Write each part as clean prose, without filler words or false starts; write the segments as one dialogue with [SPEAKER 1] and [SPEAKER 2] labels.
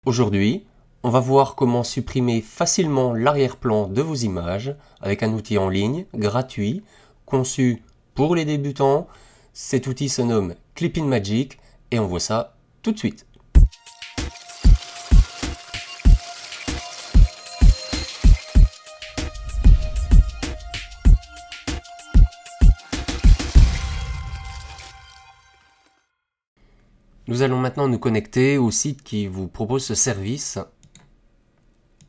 [SPEAKER 1] Aujourd'hui, on va voir comment supprimer facilement l'arrière-plan de vos images avec un outil en ligne gratuit conçu pour les débutants. Cet outil se nomme Clipping Magic et on voit ça tout de suite. Nous allons maintenant nous connecter au site qui vous propose ce service.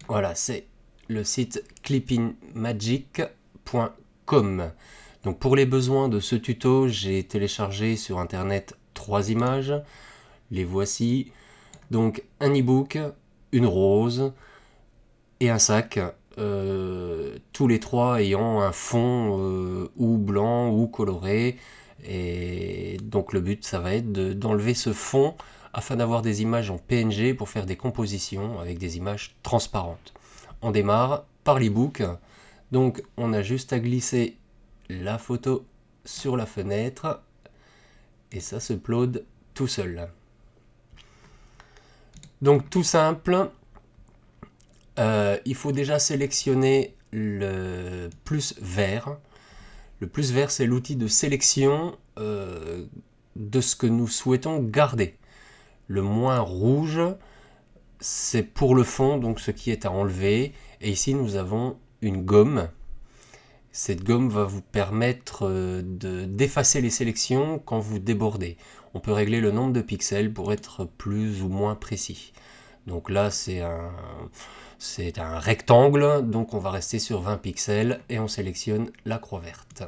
[SPEAKER 1] Voilà, c'est le site clippingmagic.com. Donc pour les besoins de ce tuto, j'ai téléchargé sur internet 3 images. Les voici. Donc un e-book, une rose et un sac. Tous les trois ayant un fond ou blanc ou coloré. Et donc le but, ça va être d'enlever ce fond afin d'avoir des images en PNG pour faire des compositions avec des images transparentes. On démarre par l'e-book. Donc on a juste à glisser la photo sur la fenêtre et ça se upload tout seul. Donc tout simple, il faut déjà sélectionner le plus vert. Le plus vert, c'est l'outil de sélection de ce que nous souhaitons garder. Le moins rouge, c'est pour le fond, donc ce qui est à enlever. Et ici, nous avons une gomme. Cette gomme va vous permettre d'effacer les sélections quand vous débordez. On peut régler le nombre de pixels pour être plus ou moins précis. Donc là, c'est un rectangle, donc on va rester sur 20 pixels et on sélectionne la croix verte.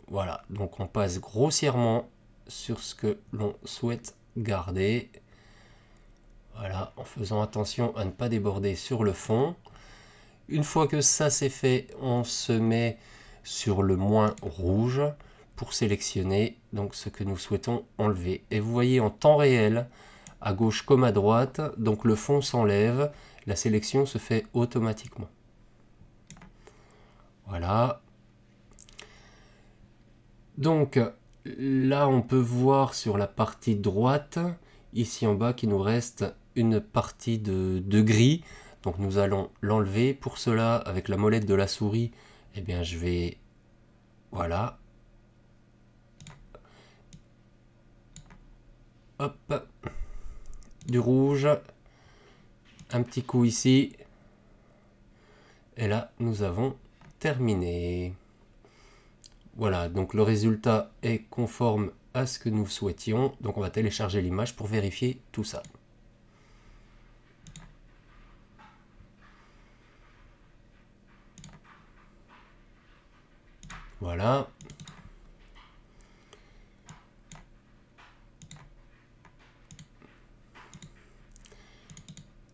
[SPEAKER 1] Voilà, donc on passe grossièrement sur ce que l'on souhaite garder. Voilà, en faisant attention à ne pas déborder sur le fond. Une fois que ça c'est fait, on se met sur le moins rouge pour sélectionner donc ce que nous souhaitons enlever. Et vous voyez en temps réel, à gauche comme à droite, donc le fond s'enlève, la sélection se fait automatiquement. Voilà. Donc là on peut voir sur la partie droite, ici en bas, qu'il nous reste une partie de gris. Donc nous allons l'enlever. Pour cela, avec la molette de la souris, eh bien je vais... Voilà. Hop. Du rouge. Un petit coup ici. Et là, nous avons terminé. Voilà, donc le résultat est conforme à ce que nous souhaitions. Donc on va télécharger l'image pour vérifier tout ça. Voilà.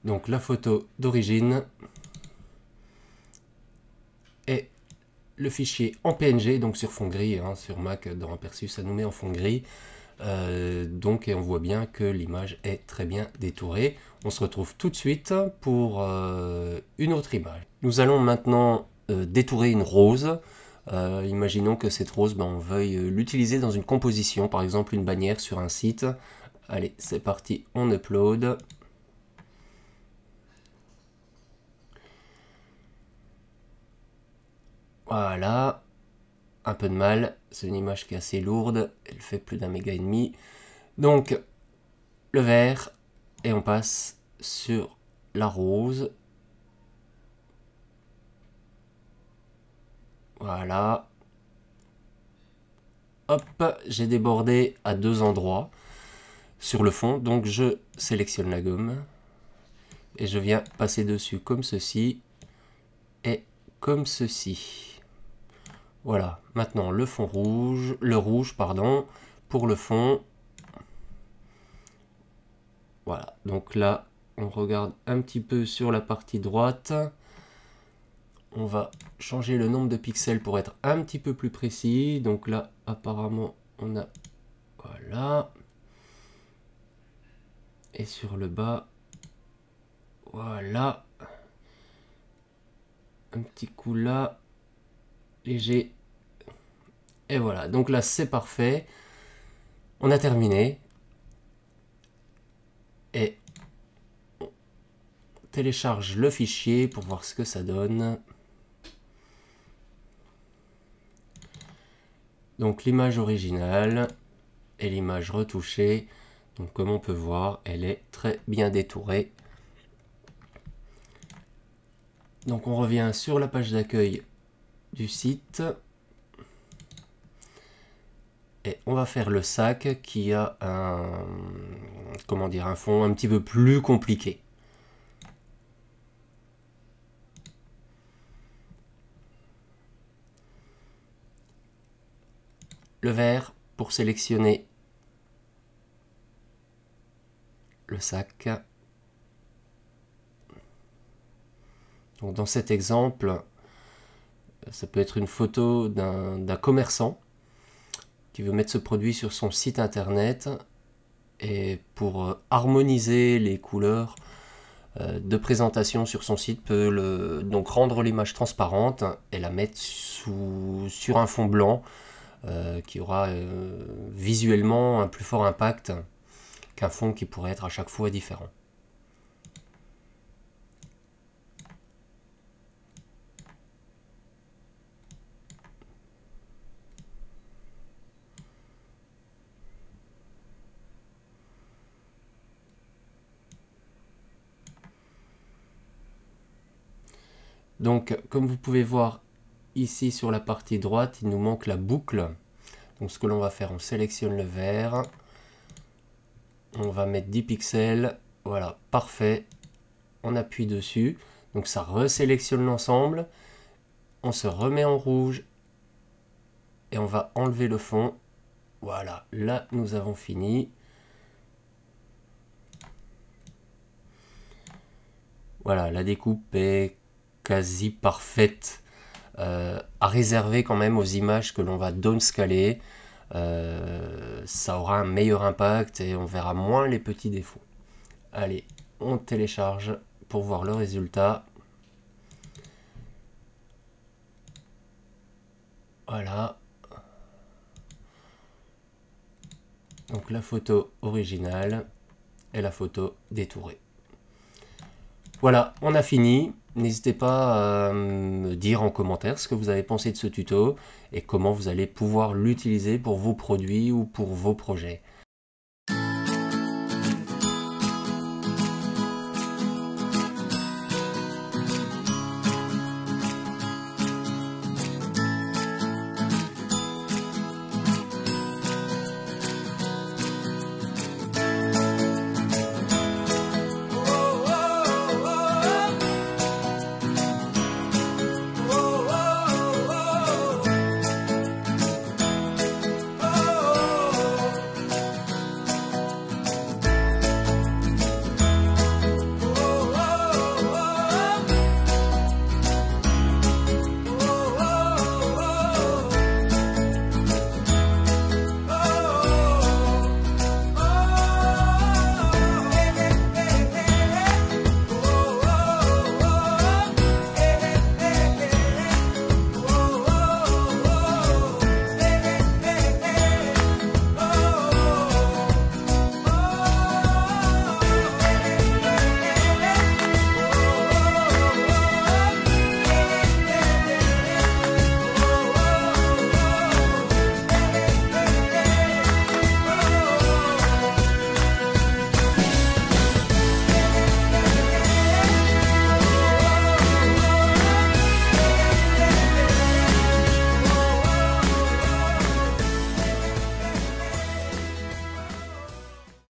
[SPEAKER 1] Donc la photo d'origine et le fichier en PNG, donc sur fond gris, hein, sur Mac, dans Aperçu, ça nous met en fond gris. Donc et on voit bien que l'image est très bien détourée. On se retrouve tout de suite pour une autre image. Nous allons maintenant détourer une rose. Imaginons que cette rose, on veuille l'utiliser dans une composition, par exemple une bannière sur un site. Allez, c'est parti, on upload. Voilà, un peu de mal, c'est une image qui est assez lourde, elle fait plus d'1,5 méga. Donc, le vert, et on passe sur la rose. Voilà. Hop, j'ai débordé à 2 endroits sur le fond, donc je sélectionne la gomme et je viens passer dessus comme ceci et comme ceci. Voilà, maintenant le fond rouge, le rouge pardon, pour le fond. Voilà, donc là on regarde un petit peu sur la partie droite. On va changer le nombre de pixels pour être un petit peu plus précis. Donc là, apparemment, on a... Voilà. Et sur le bas, voilà. Un petit coup là, léger. Et voilà, donc là, c'est parfait. On a terminé. Et télécharge le fichier pour voir ce que ça donne. Donc l'image originale et l'image retouchée. Donc comme on peut voir, elle est très bien détourée. Donc on revient sur la page d'accueil du site. Et on va faire le sac qui a un fond un petit peu plus compliqué. Le vert pour sélectionner le sac. Donc dans cet exemple, ça peut être une photo d'un commerçant qui veut mettre ce produit sur son site internet, et pour harmoniser les couleurs de présentation sur son site, peut donc rendre l'image transparente et la mettre sur un fond blanc qui aura visuellement un plus fort impact qu'un fond qui pourrait être à chaque fois différent. Donc, comme vous pouvez voir ici sur la partie droite, il nous manque la boucle. Donc, ce que l'on va faire, on sélectionne le vert. On va mettre 10 pixels. Voilà, parfait. On appuie dessus. Donc, ça resélectionne l'ensemble. On se remet en rouge. Et on va enlever le fond. Voilà, là, nous avons fini. Voilà, la découpe est quasi parfaite, à réserver quand même aux images que l'on va downscaler. Ça aura un meilleur impact et on verra moins les petits défauts. Allez, on télécharge pour voir le résultat. Voilà. Donc la photo originale et la photo détourée. Voilà, on a fini. N'hésitez pas à me dire en commentaire ce que vous avez pensé de ce tuto et comment vous allez pouvoir l'utiliser pour vos produits ou pour vos projets.